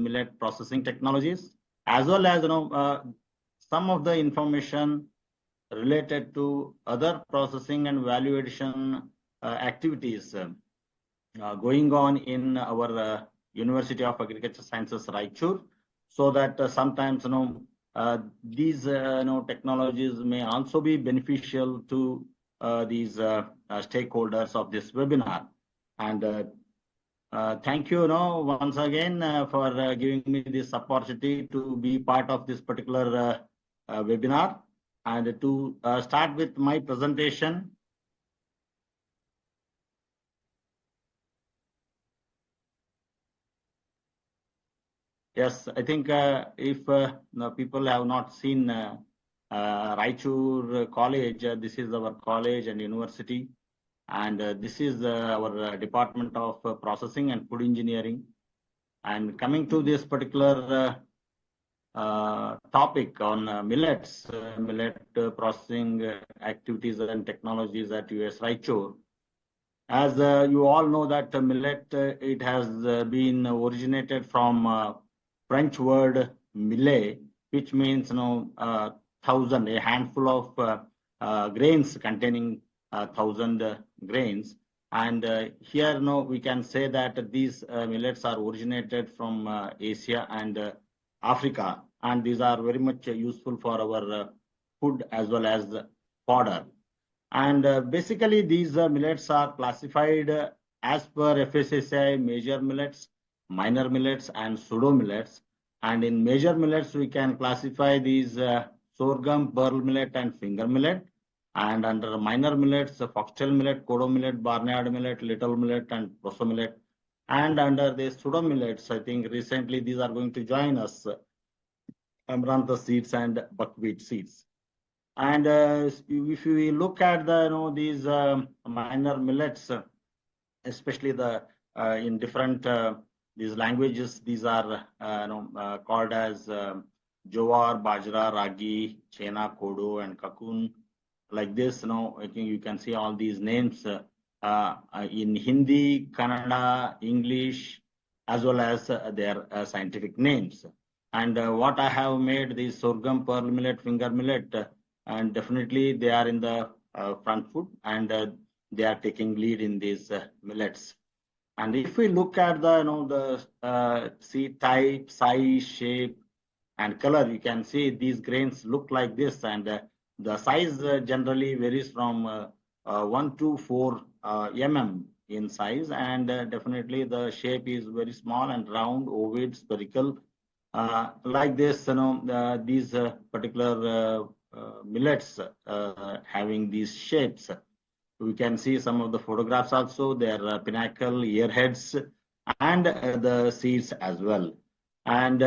Millet Processing Technologies, as well as some of the information related to other processing and value addition activities going on in our University of Agriculture Sciences Raichur, so that sometimes these technologies may also be beneficial to these stakeholders of this webinar. And thank you, once again for giving me this opportunity to be part of this particular webinar. And to start with my presentation, yes, I think if people have not seen Raichur College, this is our college and university, and this is our Department of Processing and Food Engineering. And coming to this particular topic on millets, millet processing activities and technologies at UAS Raichur. As you all know that millet, it has been originated from French word millet, which means thousand, a handful of grains containing 1,000 grains. And here we can say that these millets are originated from Asia and Africa, and these are very much useful for our food as well as fodder. And basically these millets are classified as per FSSAI major millets, minor millets, and pseudo millets. And in major millets we can classify these sorghum, pearl millet, and finger millet. And under minor millets, foxtail millet, kodo millet, barnyard millet, little millet, and proso millet. And under the pseudo millets, I think recently these are going to join us, amaranth seeds and buckwheat seeds. And if we look at these minor millets, especially the in different these languages, these are called as jowar, bajra, ragi, chena, kodo, and kakun. Like this, I think you can see all these names in Hindi, Kannada, English, as well as their scientific names. And what I have made these sorghum, pearl millet, finger millet, and definitely they are in the front foot, and they are taking lead in these millets. And if we look at the seed type, size, shape, and color, you can see these grains look like this, and the size generally varies from 1 to 4 mm in size, and definitely the shape is very small and round, ovoid, spherical. Like this, these particular millets having these shapes. We can see some of the photographs also, their pinnacle, earheads, and the seeds as well. And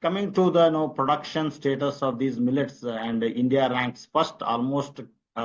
coming to the production status of these millets, and India ranks first, almost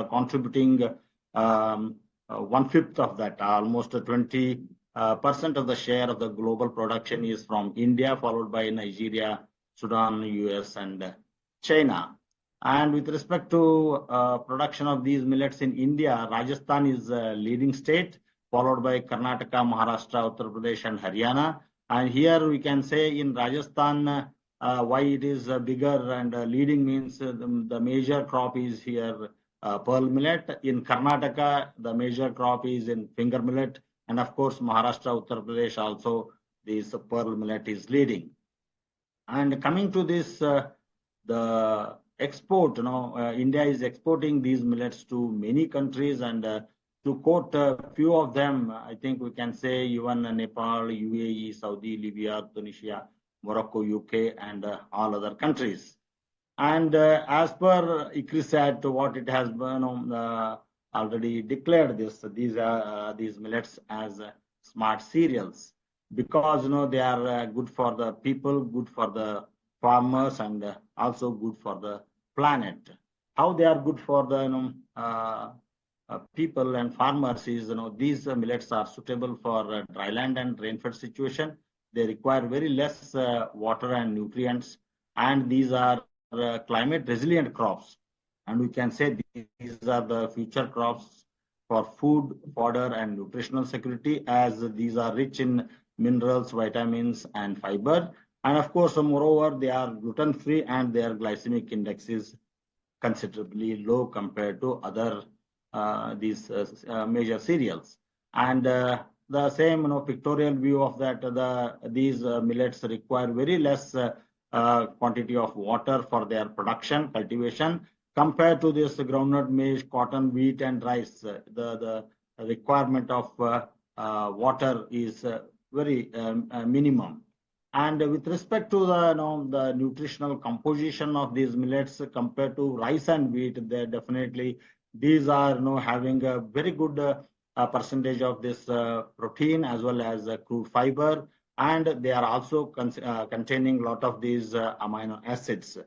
contributing 1/5 of that, almost 20% of the share of the global production is from India, followed by Nigeria, Sudan, US, and China. And with respect to production of these millets in India, Rajasthan is a leading state, followed by Karnataka, Maharashtra, Uttar Pradesh, and Haryana. And here we can say in Rajasthan, why it is bigger and leading means the major crop is here pearl millet. In Karnataka, the major crop is in finger millet. And of course, Maharashtra, Uttar Pradesh also, this pearl millet is leading. And coming to this, the export, India is exporting these millets to many countries, and to quote a few of them, I think we can say even Nepal, UAE, Saudi, Libya, Tunisia, Morocco, UK, and all other countries. And as per ICAR-IIMR, what it has already declared these millets as smart cereals, because they are good for the people, good for the farmers, and also good for the planet. How they are good for the people and farmers is, these millets are suitable for dryland and rainfed situation. They require very less water and nutrients, and these are climate resilient crops. And we can say these are the future crops for food, fodder, and nutritional security, as these are rich in minerals, vitamins, and fiber. And of course, moreover, they are gluten-free and their glycemic index is considerably low compared to other these major cereals. And the same pictorial view of that, these millets require very less quantity of water for their production, cultivation, compared to this groundnut, maize, cotton, wheat, and rice. The requirement of water is very minimum. And with respect to the nutritional composition of these millets compared to rice and wheat, they definitely these are having a very good percentage of this protein as well as crude fiber, and they are also containing a lot of these amino acids.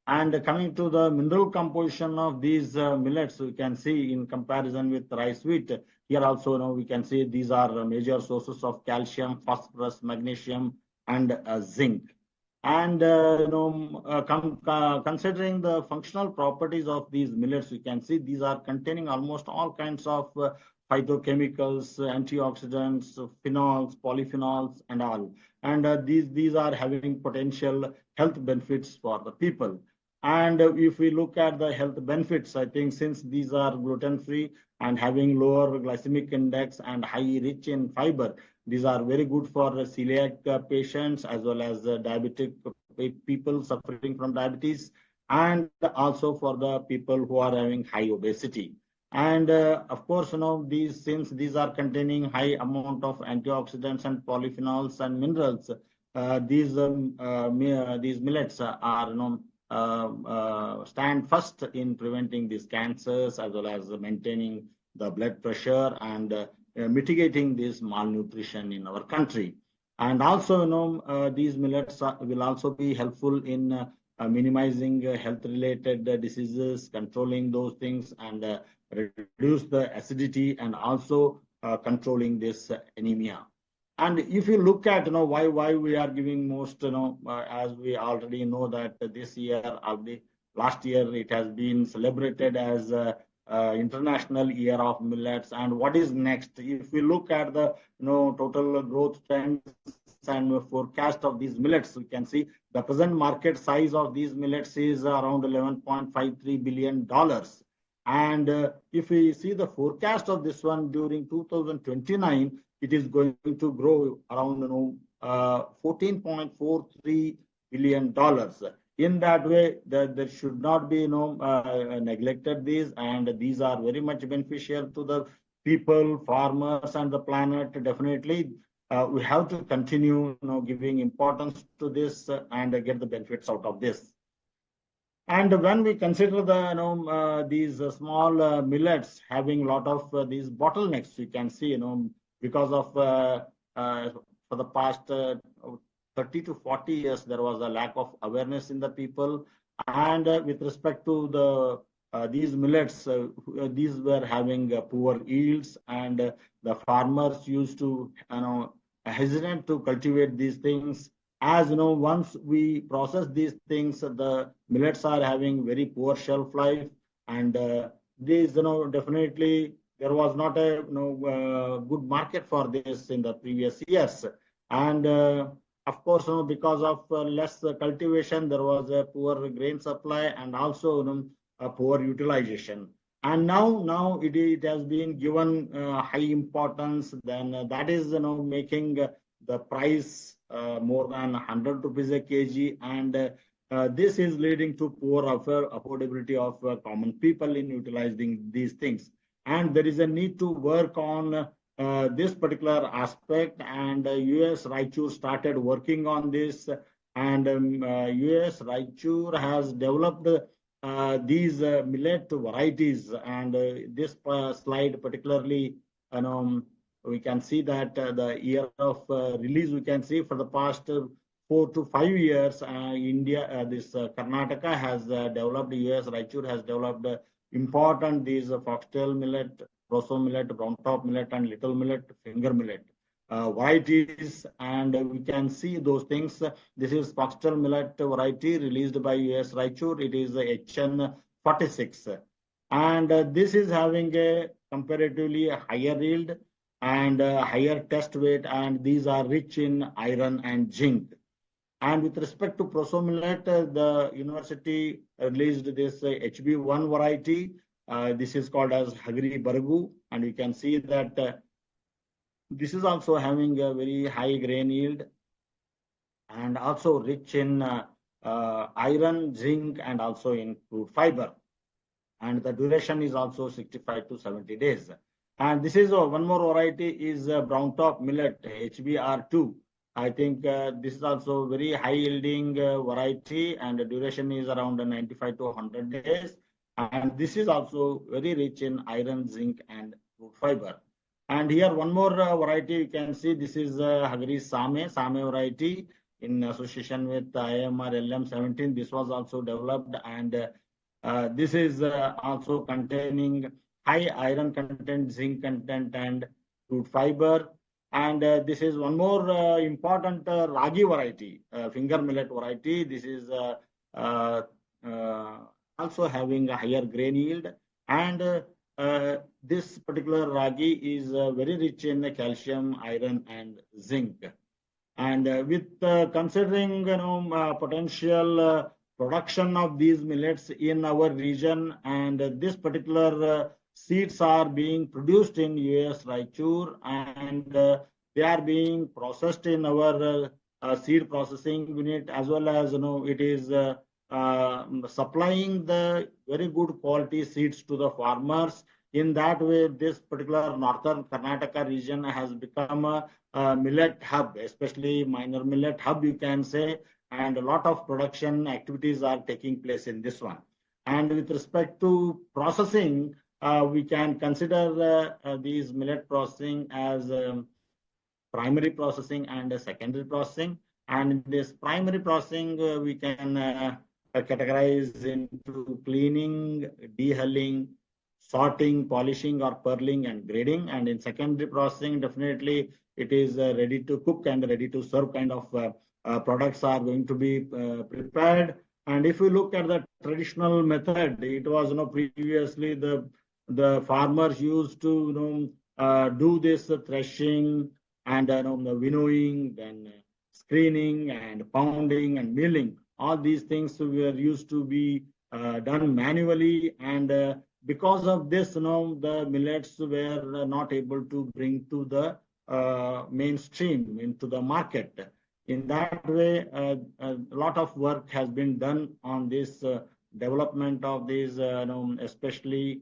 And coming to the mineral composition of these millets, we can see in comparison with rice, wheat, here also we can see these are major sources of calcium, phosphorus, magnesium, and zinc. And considering the functional properties of these millets, we can see these are containing almost all kinds of phytochemicals, antioxidants, phenols, polyphenols, and all. And these are having potential health benefits for the people. And if we look at the health benefits, I think since these are gluten-free and having lower glycemic index and high rich in fiber, these are very good for celiac patients as well as diabetic people suffering from diabetes, and also for the people who are having high obesity. And of course, since these are containing high amount of antioxidants and polyphenols and minerals, these millets are stand first in preventing these cancers as well as maintaining the blood pressure and mitigating this malnutrition in our country. And also, these millets will also be helpful in minimizing health-related diseases, controlling those things, and reduce the acidity, and also controlling this anemia. And if you look at why we are giving most, as we already know that this year, last year, it has been celebrated as International Year of Millets. And what is next? If we look at the total growth trends and forecast of these millets, we can see the present market size of these millets is around $11.53 billion. And if we see the forecast of this one during 2029, it is going to grow around $14.43 billion. In that way, there should not be neglected these, and these are very much beneficial to the people, farmers, and the planet. Definitely, we have to continue giving importance to this and get the benefits out of this. And when we consider these small millets having a lot of these bottlenecks, we can see because of for the past 30 to 40 years, there was a lack of awareness in the people. And with respect to these millets, these were having poor yields, and the farmers used to hesitant to cultivate these things. As once we process these things, the millets are having very poor shelf life, and these definitely there was not a good market for this in the previous years. And of course, because of less cultivation, there was a poor grain supply and also a poor utilization. And now it has been given high importance. Then that is making the price more than 100 rupees a kg, and this is leading to poor affordability of common people in utilizing these things. And there is a need to work on this particular aspect, and UAS Raichur started working on this, and UAS Raichur has developed these millet varieties. And this slide particularly, we can see that the year of release, we can see for the past 4 to 5 years, India, Karnataka has developed, UAS Raichur has developed important these foxtail millet, proso millet, brown top millet, and little millet, finger millet varieties. And we can see those things. This is foxtail millet variety released by UAS Raichur. It is HN46. And this is having a comparatively higher yield and higher test weight, and these are rich in iron and zinc. And with respect to Proso millet, the university released this HB1 variety. This is called as Hagri Bargu, and you can see that this is also having a very high grain yield and also rich in iron, zinc, and also in crude fiber. And the duration is also 65 to 70 days. And this is one more variety is brown top millet HBR2. I think this is also very high yielding variety, and the duration is around 95 to 100 days. And this is also very rich in iron, zinc, and crude fiber. And here one more variety you can see. This is Hagri Same variety in association with IIMR LM17. This was also developed, and this is also containing high iron content, zinc content, and crude fiber. And this is one more important ragi variety, finger millet variety. This is also having a higher grain yield, and this particular ragi is very rich in calcium, iron, and zinc. And with considering potential production of these millets in our region, and this particular seeds are being produced in UAS Raichur, and they are being processed in our seed processing unit, as well as it is supplying the very good quality seeds to the farmers. In that way, this particular northern Karnataka region has become a millet hub, especially minor millet hub, you can say, and a lot of production activities are taking place in this one. And with respect to processing, we can consider these millet processing as primary processing and secondary processing. And in this primary processing, we can categorize into cleaning, dehulling, sorting, polishing, or purling and grading. And in secondary processing, definitely it is ready to cook and ready to serve kind of products are going to be prepared. And if you look at the traditional method, it was previously the farmers used to do this threshing and winnowing, then screening and pounding and milling. All these things were used to be done manually, and because of this, the millets were not able to bring to the mainstream into the market. In that way, a lot of work has been done on this development of these, especially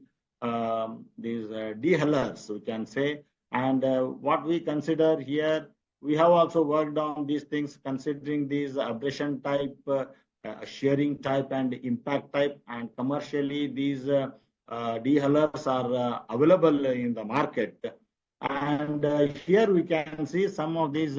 these dehullers, we can say. And what we consider here, we have also worked on these things, considering these abrasion type, shearing type, and impact type. And commercially, these dehullers are available in the market. And here we can see some of these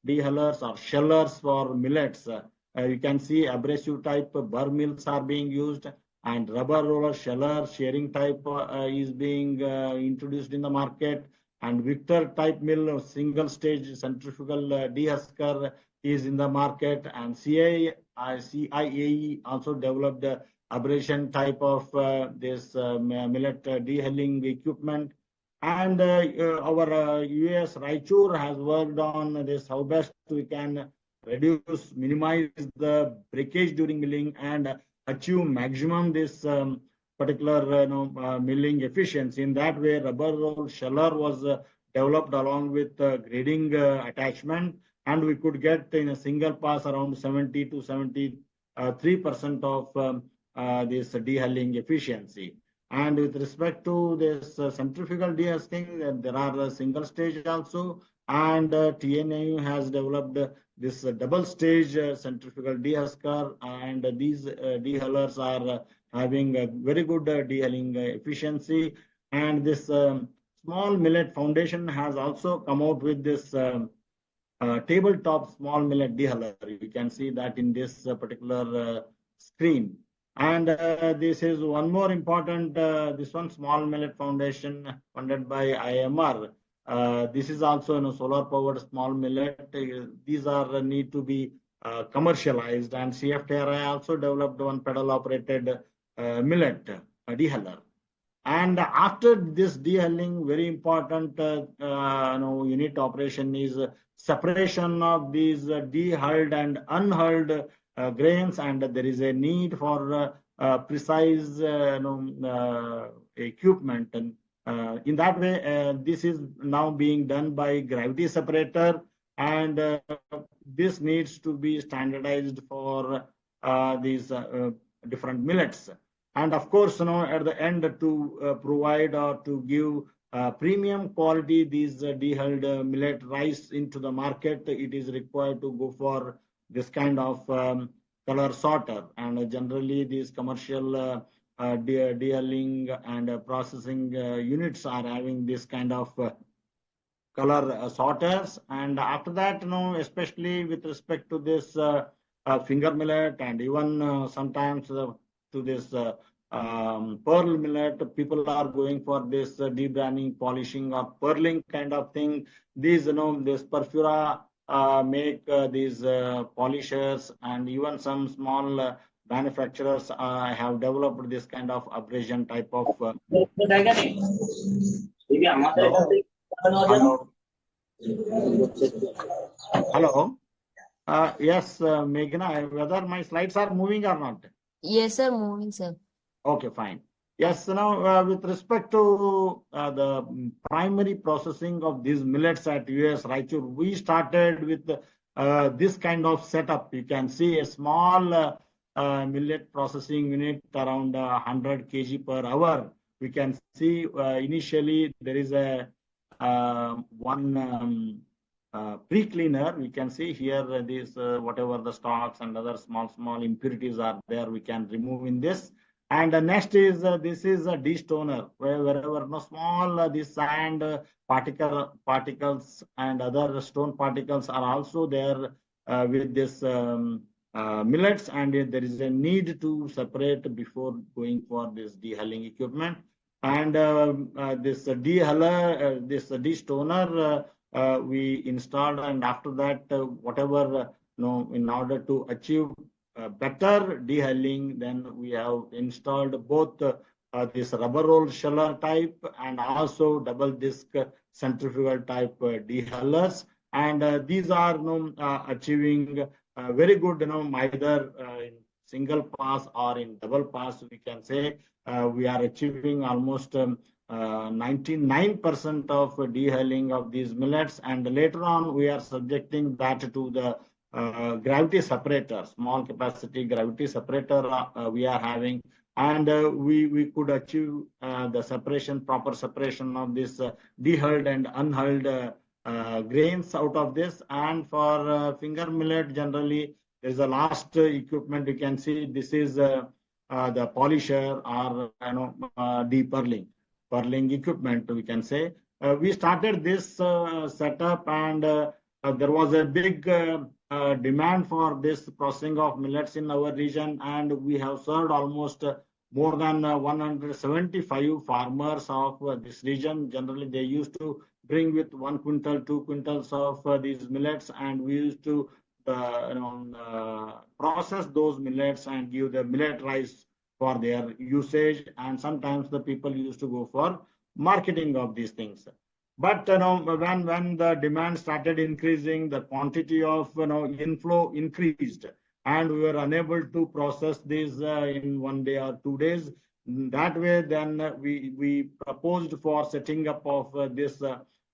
dehullers or shellers for millets. You can see abrasive type burr mills are being used, and rubber roller sheller shearing type is being introduced in the market. And Victor type mill, single stage centrifugal dehusker is in the market. And CIAE also developed abrasion type of this millet dehulling equipment. And our UAS Raichur has worked on this, how best we can minimize the breakage during milling and achieve maximum this particular milling efficiency. In that way, rubber roll sheller was developed along with grading attachment, and we could get in a single pass around 70 to 73% of this dehulling efficiency. And with respect to this centrifugal dehusking, there are single stage also, and TNAU has developed this double stage centrifugal dehusker, and these dehullers are having a very good dehulling efficiency. And this Small Millet Foundation has also come out with this tabletop small millet dehuller. You can see that in this particular screen. And this is one more important, this one Small Millet Foundation funded by IIMR. This is also solar powered small millet. These are need to be commercialized, and CFTRI also developed one pedal operated millet dehuller. And after this dehulling, very important unit operation is separation of these dehulled and unhulled grains, and there is a need for precise equipment. And in that way, this is now being done by gravity separator, and this needs to be standardized for these different millets. And of course, at the end, to provide or to give premium quality these dehulled millet rice into the market, it is required to go for this kind of color sorter. And generally, these commercial dehulling and processing units are having this kind of color sorters. And after that, especially with respect to this finger millet, and even sometimes to this pearl millet, people are going for this debranding, polishing, or pearling kind of thing. These, this Perfura make these polishers, and even some small manufacturers have developed this kind of abrasion type of. Hello. Hello. Yes, Meghna, whether my slides are moving or not? Yes, sir, moving, sir. Okay, fine. Yes, now with respect to the primary processing of these millets at UAS Raichur, we started with this kind of setup. You can see a small millet processing unit around 100 kg per hour. We can see initially there is a one pre-cleaner. We can see here this whatever the stalks and other small impurities are there, we can remove in this. And next is this is a destoner, wherever small this sand particles and other stone particles are also there with this millets, and there is a need to separate before going for this dehulling equipment. And this dehuller, this destoner we installed, and after that whatever in order to achieve better dehulling, then we have installed both this rubber roll sheller type and also double disc centrifugal type dehullers, and these are achieving very good either in single pass or in double pass. We can say we are achieving almost 99% of dehulling of these millets, and later on we are subjecting that to the gravity separator, small capacity gravity separator we are having, and we could achieve the separation, proper separation of this dehulled and unhulled grains out of this. And for finger millet, generally there is a last equipment. You can see this is the polisher or depearling equipment, we can say. We started this setup, and there was a big demand for this processing of millets in our region, and we have served almost more than 175 farmers of this region. Generally, they used to bring with 1 quintal, 2 quintals of these millets, and we used to process those millets and give the millet rice for their usage. And sometimes the people used to go for marketing of these things. But when the demand started increasing, the quantity of inflow increased, and we were unable to process these in 1 day or 2 days. That way, then we proposed for setting up of this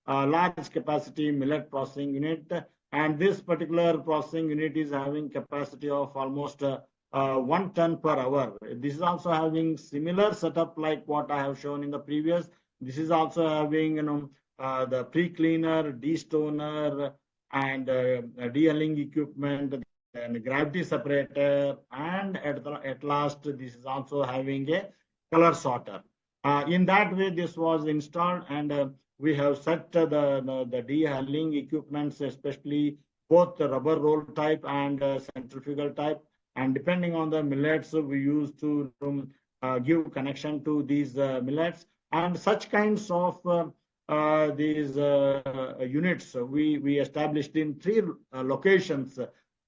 large capacity millet processing unit, and this particular processing unit is having capacity of almost 1 ton per hour. This is also having similar setup like what I have shown in the previous. This is also having the pre-cleaner, destoner, and dehulling equipment, and gravity separator, and at last this is also having a color sorter. In that way, this was installed, and we have set the dehulling equipments, especially both the rubber roll type and centrifugal type. And depending on the millets, we used to give connection to these millets, and such kinds of these units we established in 3 locations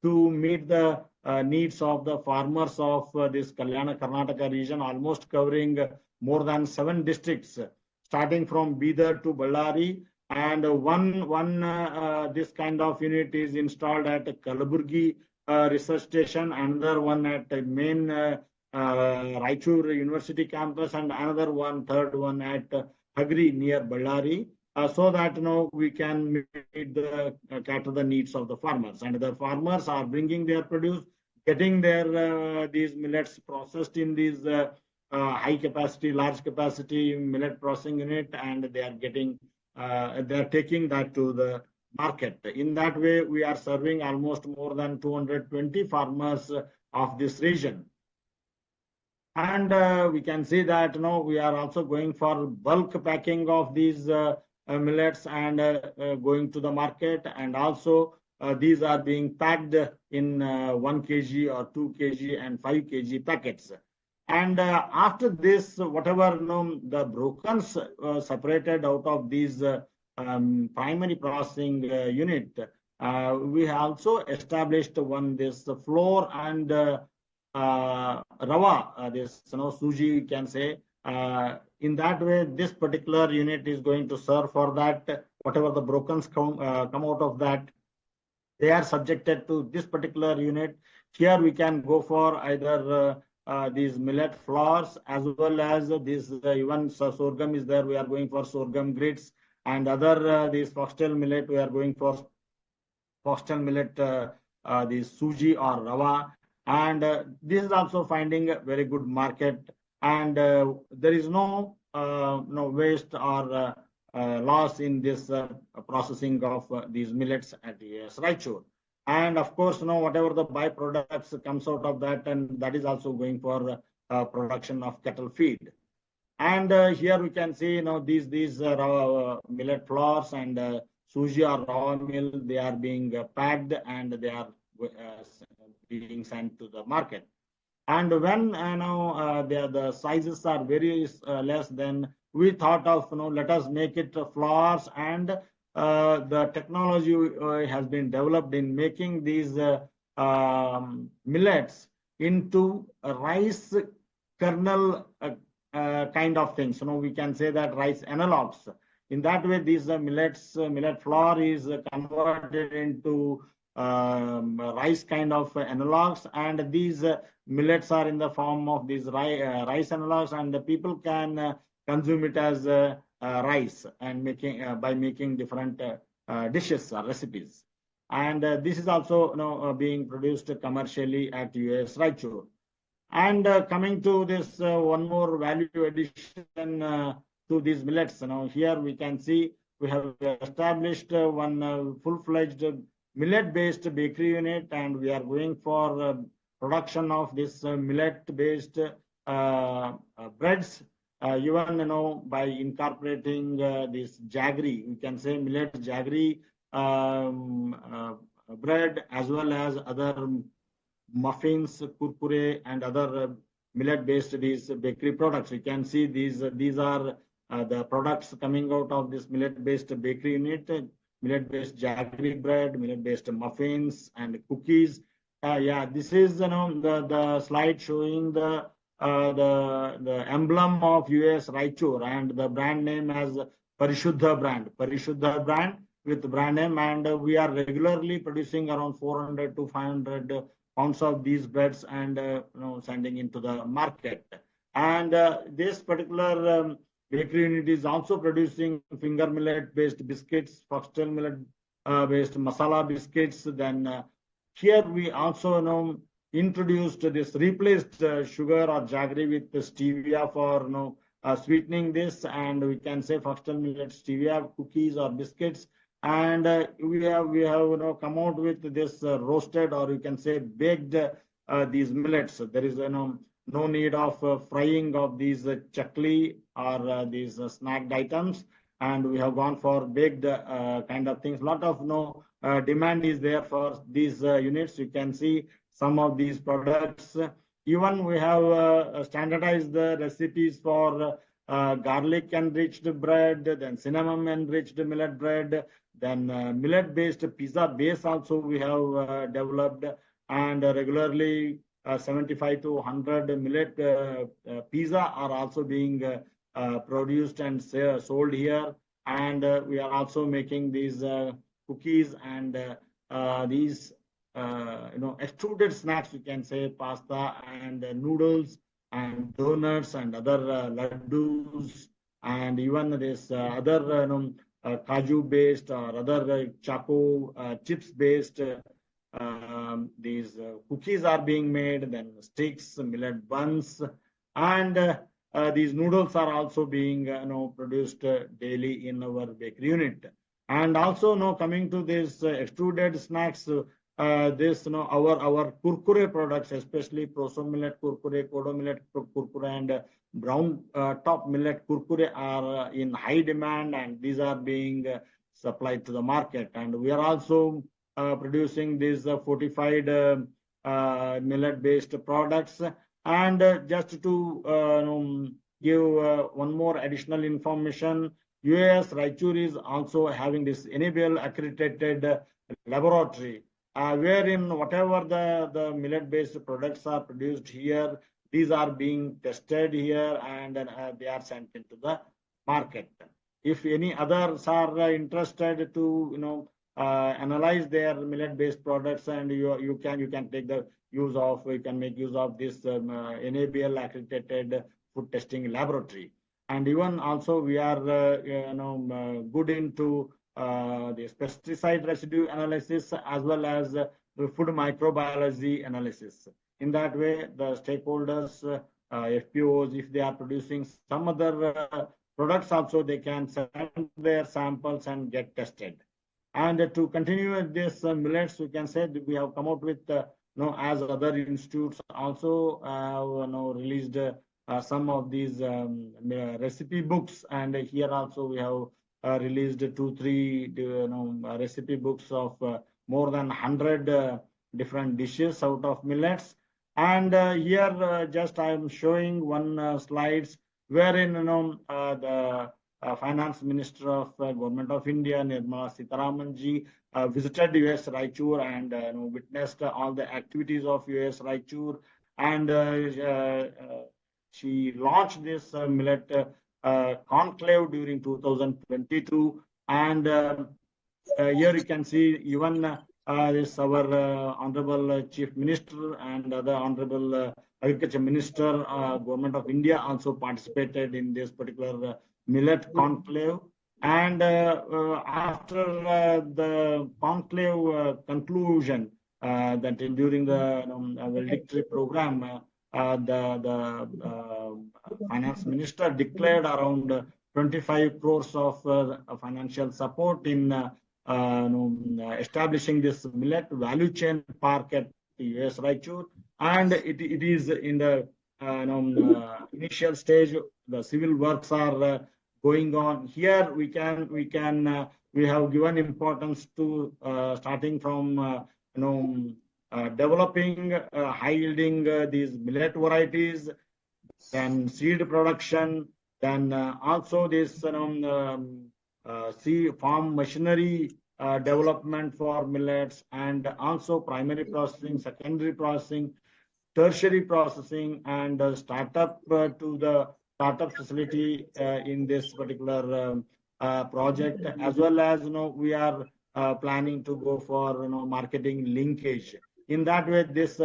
to meet the needs of the farmers of this Kalyana Karnataka region, almost covering more than 7 districts, starting from Bidar to Ballari. And this kind of unit is installed at Kalaburgi research station, another one at main Raichur University campus, and another one, third one at Hagri near Ballari, so that we can meet cater the needs of the farmers. And the farmers are bringing their produce, getting their these millets processed in these high capacity, large capacity millet processing unit, and they are getting they are taking that to the market. In that way, we are serving almost more than 220 farmers of this region. And we can see that we are also going for bulk packing of these millets and going to the market, and also these are being packed in 1 kg or 2 kg and 5 kg packets. And after this, whatever the brokens separated out of these primary processing unit, we have also established this flour and rava, this suji, you can say. In that way, this particular unit is going to serve for that. Whatever the brokens come out of that, they are subjected to this particular unit. Here we can go for either these millet flours, as well as this even sorghum is there. We are going for sorghum grits, and other these foxtail millet, we are going for foxtail millet, this suji or rava. And this is also finding a very good market, and there is no waste or loss in this processing of these millets at UAS Raichur. And of course, whatever the byproducts comes out of that, and that is also going for production of cattle feed. And here we can see, these millet flours and suji or raw meal, they are being packed, and they are being sent to the market. And when the sizes are very less, then we thought of let us make it flours, and the technology has been developed in making these millets into rice kernel kind of things. We can say that rice analogs. In that way, these millet flour is converted into rice kind of analogs, and these millets are in the form of these rice analogs, and the people can consume it as rice, and by making different dishes or recipes. And this is also being produced commercially at UAS Raichur. And coming to this one more value addition to these millets, here we can see we have established one full-fledged millet-based bakery unit, and we are going for production of this millet-based breads. Even by incorporating this jaggery, we can say millet jaggery bread, as well as other muffins, kurkure, and other millet-based these bakery products. You can see these are the products coming out of this millet-based bakery unit: millet-based jaggery bread, millet-based muffins, and cookies. This is the slide showing the emblem of UAS Raichur, and the brand name as Parishuddha brand with brand name, and we are regularly producing around 400 to 500 pounds of these breads, and sending into the market. And this particular bakery unit is also producing finger millet based biscuits, foxtail millet based masala biscuits. Then here we also introduced this replaced sugar or jaggery with stevia for sweetening this, and we can say foxtail millet stevia cookies or biscuits. And we have come out with this roasted, or you can say baked these millets. There is no need of frying of these chakli or these snacked items, and we have gone for baked kind of things. Lot of demand is there for these units. You can see some of these products. Even we have standardized the recipes for garlic enriched bread, then cinnamon enriched millet bread, then millet based pizza base also we have developed. and regularly 75 to 100 millet pizza are also being produced and sold here. And we are also making these cookies and these extruded snacks, we can say, pasta and noodles and donuts and other laddus, and even this other kaju based or other choco chips based these cookies are being made, then sticks, millet buns, and these noodles are also being produced daily in our bakery unit. And also, coming to this extruded snacks, this our kurkure products, especially proso millet kurkure, kodo millet kurkure, and brown top millet kurkure are in high demand, and these are being supplied to the market. And we are also producing these fortified millet-based products. And just to give one more additional information, UAS Raichur is also having this enable accredited laboratory, wherein whatever the millet-based products are produced here, these are being tested here, and they are sent into the market. If any others are interested to analyze their millet-based products, and you can take the use of, you can make use of this NABL accredited food testing laboratory. And even also we are good into the pesticide residue analysis as well as food microbiology analysis. In that way, the stakeholders, FPOs, if they are producing some other products also, they can send their samples and get tested. And to continue with this millets, we can say that we have come out with, as other institutes also released some of these recipe books. And here also we have released 2-3 recipe books of more than 100 different dishes out of millets. And here just I am showing one slides wherein the Finance Minister of Government of India, Nirmala Sitharaman ji, visited UAS Raichur and witnessed all the activities of UAS Raichur. And she launched this millet conclave during 2022. And here you can see even this our Honorable Chief Minister and other Honorable Agriculture Minister, Government of India also participated in this particular millet conclave. And after the conclave conclusion, that during the valedictory program, the Finance Minister declared around 25 crores of financial support in establishing this Millet Value Chain Park at UAS Raichur. And it is in the initial stage. The civil works are going on. Here we have given importance to starting from developing high yielding these millet varieties, then seed production, then also this farm machinery development for millets, and also primary processing, secondary processing, tertiary processing, and startup to the startup facility in this particular project, as well as we are planning to go for marketing linkage. In that way, this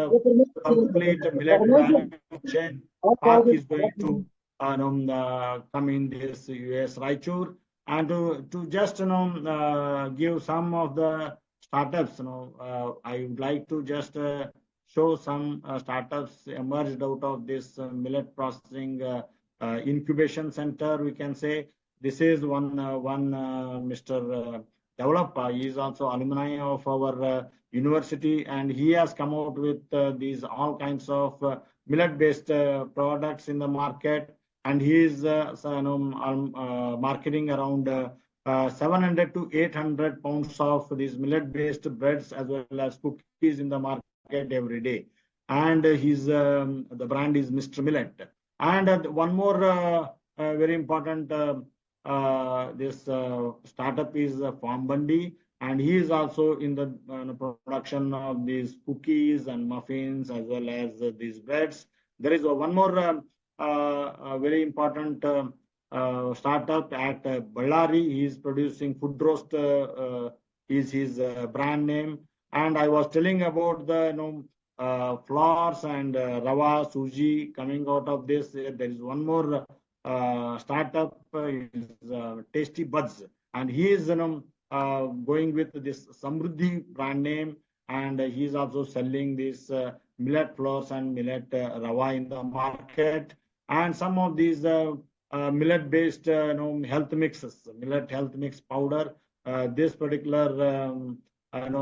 complete millet value chain park is going to come in this UAS Raichur. And to just give some of the startups, I would like to just show some startups emerged out of this millet processing incubation center. We can say this is one Mr. Developer. He is also alumni of our university, and he has come out with these all kinds of millet-based products in the market, and he is marketing around 700 to 800 pounds of these millet-based breads as well as cookies in the market every day. And his the brand is Mr. Millet. And one more very important this startup is Farm Bandi. and he is also in the production of these cookies and muffins as well as these breads. There is one more very important startup at Ballari. He is producing food roast, is his brand name. And I was telling about the flours and rava, suji coming out of this. There is one more startup, is Tasty Buds, and he is going with this Samruddhi brand name, and he is also selling this millet flours and millet rava in the market, and some of these millet-based health mixes, millet health mix powder. This particular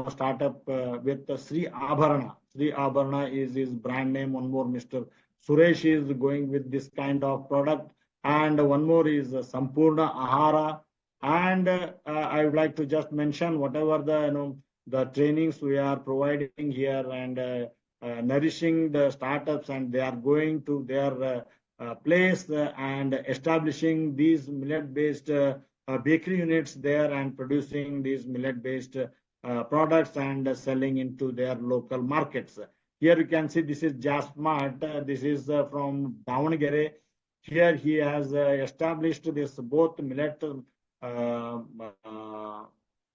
startup with Sri Abharana. Sri Abharana is his brand name. One more, Mr. Suresh is going with this kind of product, and one more is Sampurna Ahara. And I would like to just mention whatever the trainings we are providing here and nourishing the startups, and they are going to their place and establishing these millet-based bakery units there and producing these millet-based products and selling into their local markets. Here you can see this is Jasmart. This is from Davangere. Here he has established this both millet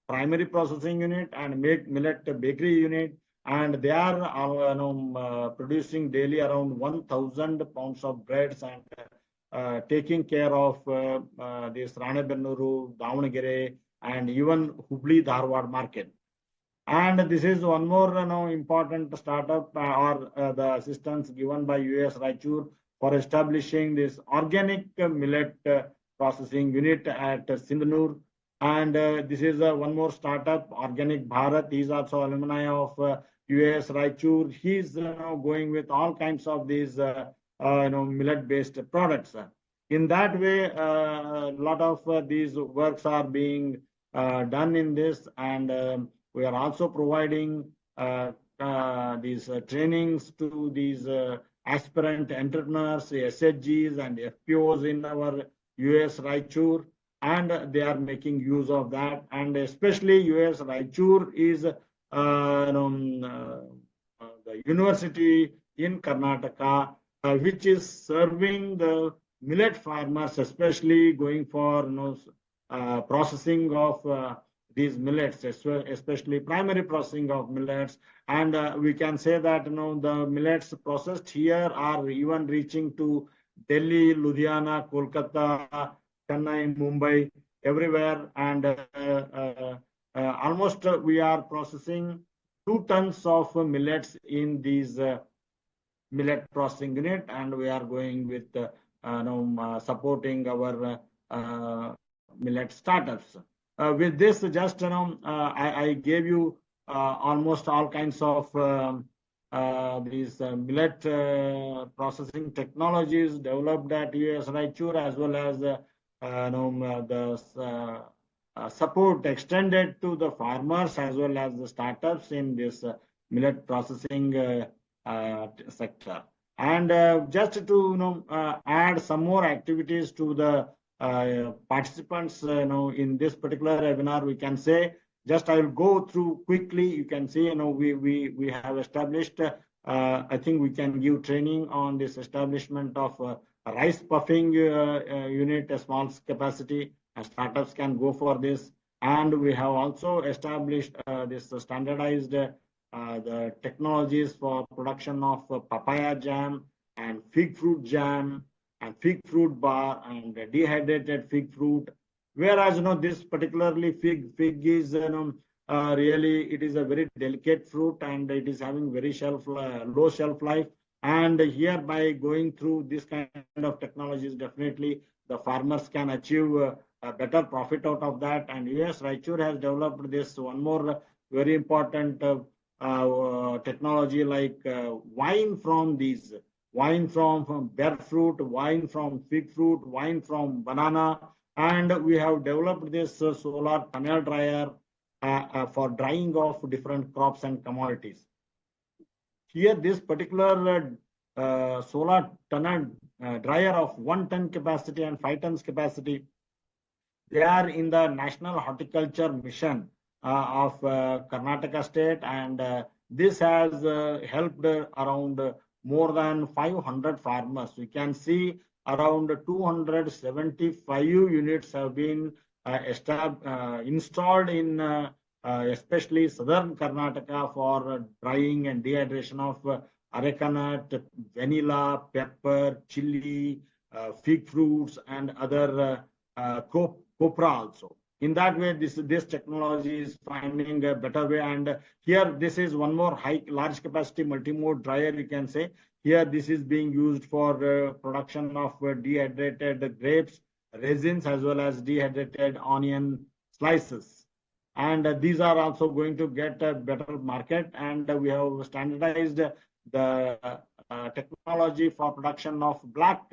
primary processing unit and millet bakery unit, and they are producing daily around 1,000 pounds of breads and taking care of this Ranebennuru, Davangere, and even Hubli Dharwad market. And this is one more important startup or the assistance given by UAS Raichur for establishing this organic millet processing unit at Sindhanur. And this is one more startup, Organic Bharat. He is also alumni of UAS Raichur. He is going with all kinds of these millet-based products. In that way, a lot of these works are being done in this, and we are also providing these trainings to these aspirant entrepreneurs, SHGs and FPOs in our UAS Raichur, and they are making use of that. And especially UAS Raichur is the university in Karnataka, which is serving the millet farmers, especially going for processing of these millets, especially primary processing of millets. And we can say that the millets processed here are even reaching to Delhi, Ludhiana, Kolkata, Chennai, Mumbai, everywhere. And almost we are processing 2 tons of millets in these millet processing unit, and we are going with supporting our millet startups. With this, just I gave you almost all kinds of these millet processing technologies developed at UAS Raichur, as well as the support extended to the farmers as well as the startups in this millet processing sector. And just to add some more activities to the participants in this particular webinar, we can say, just I will go through quickly. You can see we have established, I think we can give training on this establishment of a rice puffing unit, a small capacity, and startups can go for this. And we have also established this standardized the technologies for production of papaya jam and fig fruit jam and fig fruit bar and dehydrated fig fruit. Whereas this particularly fig is really, it is a very delicate fruit and it is having very low shelf life. And here, by going through this kind of technologies, definitely the farmers can achieve a better profit out of that. And UAS Raichur has developed this one more very important technology, like wine from these. Wine from bear fruit, wine from fig fruit, wine from banana. And we have developed this solar tunnel dryer for drying of different crops and commodities. Here, this particular solar tunnel dryer of 1 ton capacity and 5 tons capacity, they are in the National Horticulture Mission. of Karnataka state, and this has helped around more than 500 farmers. We can see around 275 units have been installed in especially southern Karnataka for drying and dehydration of arecanut, vanilla, pepper, chili, fig fruits, and other copra also. In that way, this technology is finding a better way. And here, this is one more large capacity multi-mode dryer, you can say. Here, this is being used for production of dehydrated grapes, resins, as well as dehydrated onion slices. And these are also going to get a better market. And we have standardized the technology for production of black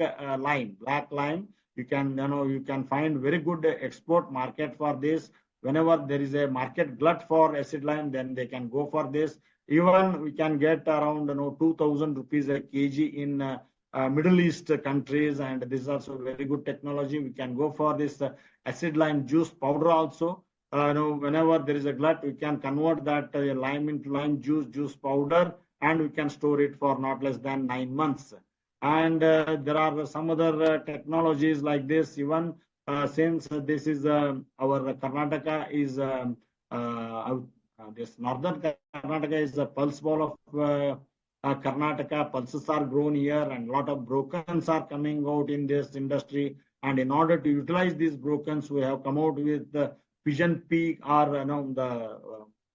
lime. You can find very good export market for this. Whenever there is a market glut for acid lime, then they can go for this. Even we can get around 2,000 rupees a kg in Middle East countries, and this is also very good technology. We can go for this acid lime juice powder also. Whenever there is a glut, we can convert that lime into lime juice powder, and we can store it for not less than 9 months. And there are some other technologies like this. Even since this is our Karnataka is this northern Karnataka is a pulse bowl of Karnataka. Pulses are grown here, and a lot of brokens are coming out in this industry. And in order to utilize these brokens, we have come out with the Pigeon Peak or the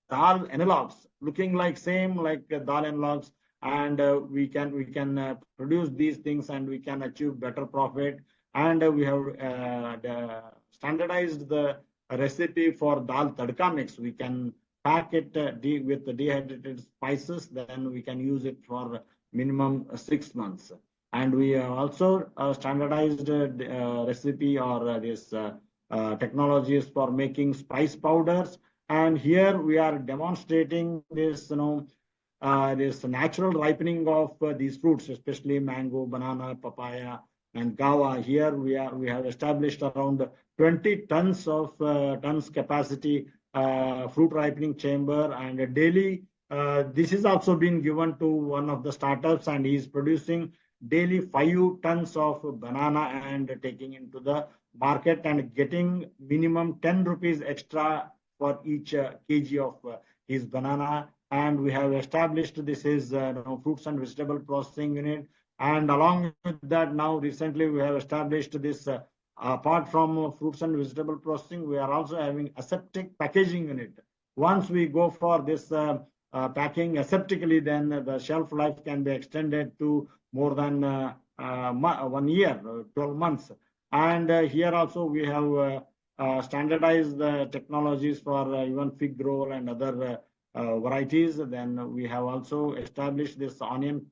dal analogs, looking like same like dal analogs, and we can produce these things, and we can achieve better profit. And we have standardized the recipe for dal tadka mix. We can pack it with the dehydrated spices, then we can use it for minimum 6 months. And we have also standardized recipe or this technologies for making spice powders. And here we are demonstrating this, this natural ripening of these fruits, especially mango, banana, papaya, and guava. Here we have established around 20 tons of tons capacity fruit ripening chamber, and daily this is also been given to one of the startups, and he is producing daily 5 tons of banana and taking into the market and getting minimum 10 rupees extra for each kg of his banana. And we have established this is fruits and vegetable processing unit. And along with that, now recently we have established this apart from fruits and vegetable processing, we are also having aseptic packaging unit. Once we go for this packing aseptically, then the shelf life can be extended to more than 1 year, 12 months. And here also we have standardized the technologies for even fig roll and other varieties. Then we have also established this onion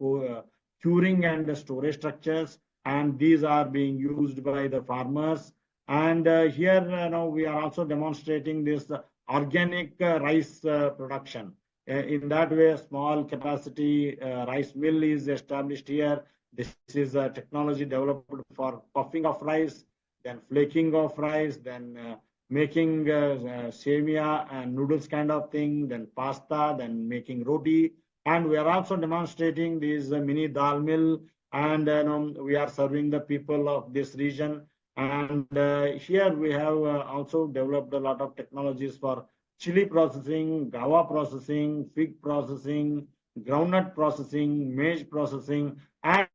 curing and storage structures, and these are being used by the farmers. And here we are also demonstrating this organic rice production. In that way, a small capacity rice mill is established here. This is a technology developed for puffing of rice, then flaking of rice, then making semia and noodles kind of thing, then pasta, then making roti. And we are also demonstrating this mini dal mill, and we are serving the people of this region. And here we have also developed a lot of technologies for chili processing, guava processing, fig processing, groundnut processing, maize processing, and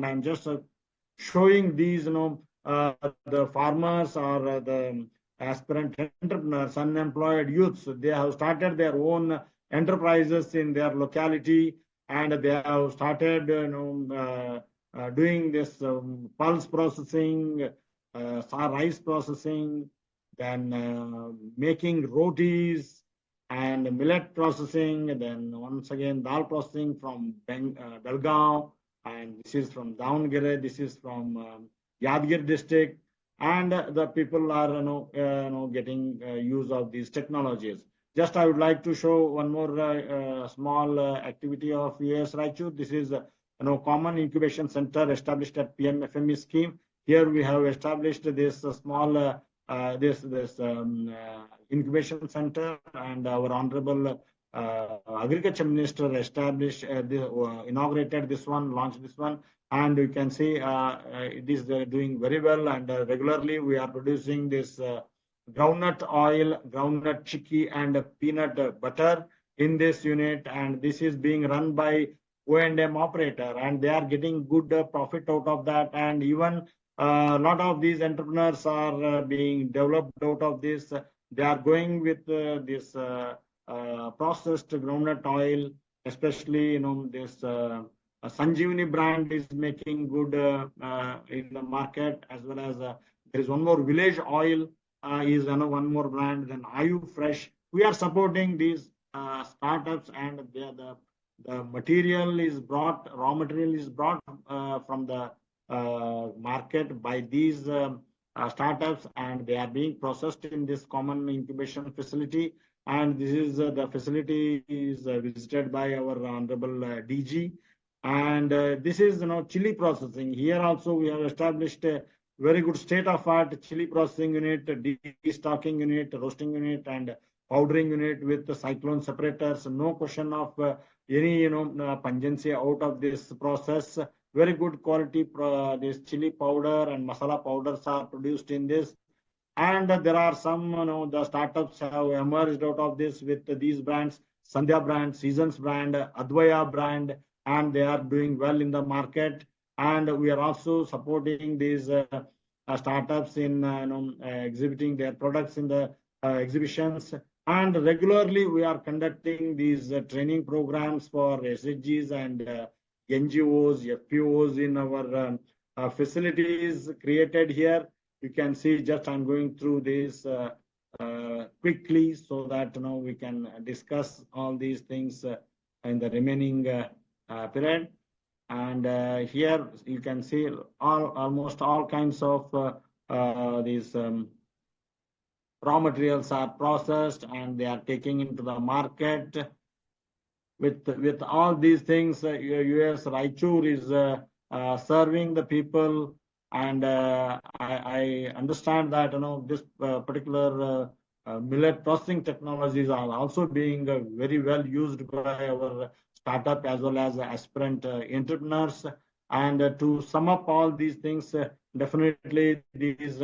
I'm just showing these, the farmers or the aspirant entrepreneurs, unemployed youths. They have started their own enterprises in their locality, and they have started, doing this pulse processing, rice processing, then making rotis and millet processing, then once again dal processing from Belgaum, and this is from Davangere, this is from Yadgir district, and the people are getting use of these technologies. Just I would like to show one more small activity of UAS Raichur. This is common incubation center established at PMFME scheme. Here we have established this small this incubation center, and our honorable agriculture minister established inaugurated this one, launched this one, and you can see it is doing very well, and regularly we are producing this groundnut oil, groundnut chickpea, and peanut butter in this unit, and this is being run by O&M operator, and they are getting good profit out of that, and even a lot of these entrepreneurs are being developed out of this. They are going with this processed groundnut oil, especially this Sanjeevani brand is making good in the market, as well as there is one more village oil is one more brand, then Ayu Fresh. We are supporting these startups, and the material is brought, raw material is brought from the market by these startups, and they are being processed in this common incubation facility. And this is the facility is visited by our honorable DG. And this is chili processing. Here also we have established a very good state-of-art chili processing unit, de-stocking unit, roasting unit, and powdering unit with the cyclone separators. No question of any pungency out of this process. Very good quality this chili powder and masala powders are produced in this. And there are some the startups have emerged out of this with these brands, Sandhya brand, Seasons brand, Advaya brand, and they are doing well in the market. And we are also supporting these startups in exhibiting their products in the exhibitions. And regularly we are conducting these training programs for SHGs and NGOs, FPOs in our facilities created here. You can see, just I'm going through this quickly so that we can discuss all these things in the remaining period. And here you can see almost all kinds of these raw materials are processed, and they are taking into the market. With all these things, UAS Raichur is serving the people. And I understand that this particular millet processing technologies are also being very well used by our startup as well as aspirant entrepreneurs. And to sum up all these things, definitely these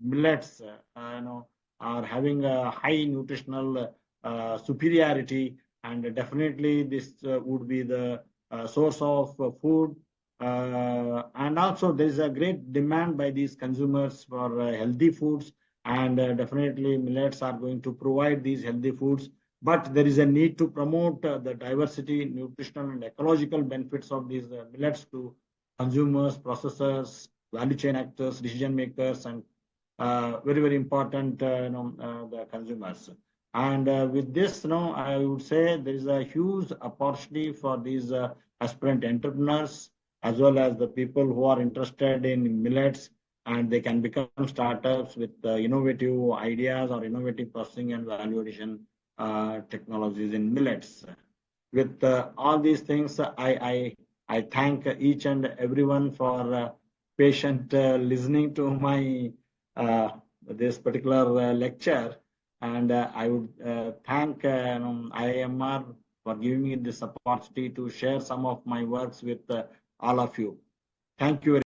millets are having a high nutritional superiority, and definitely this would be the source of food. And also there is a great demand by these consumers for healthy foods, and definitely millets are going to provide these healthy foods. But there is a need to promote the diversity, nutritional and ecological benefits of these millets to consumers, processors, value chain actors, decision makers, and very, very important, the consumers. And with this, I would say there is a huge opportunity for these aspirant entrepreneurs, as well as the people who are interested in millets, and they can become startups with innovative ideas or innovative processing and value addition technologies in millets. With all these things, I thank each and everyone for patient listening to my this particular lecture, and I would thank IIMR for giving me this opportunity to share some of my works with all of you. Thank you very much.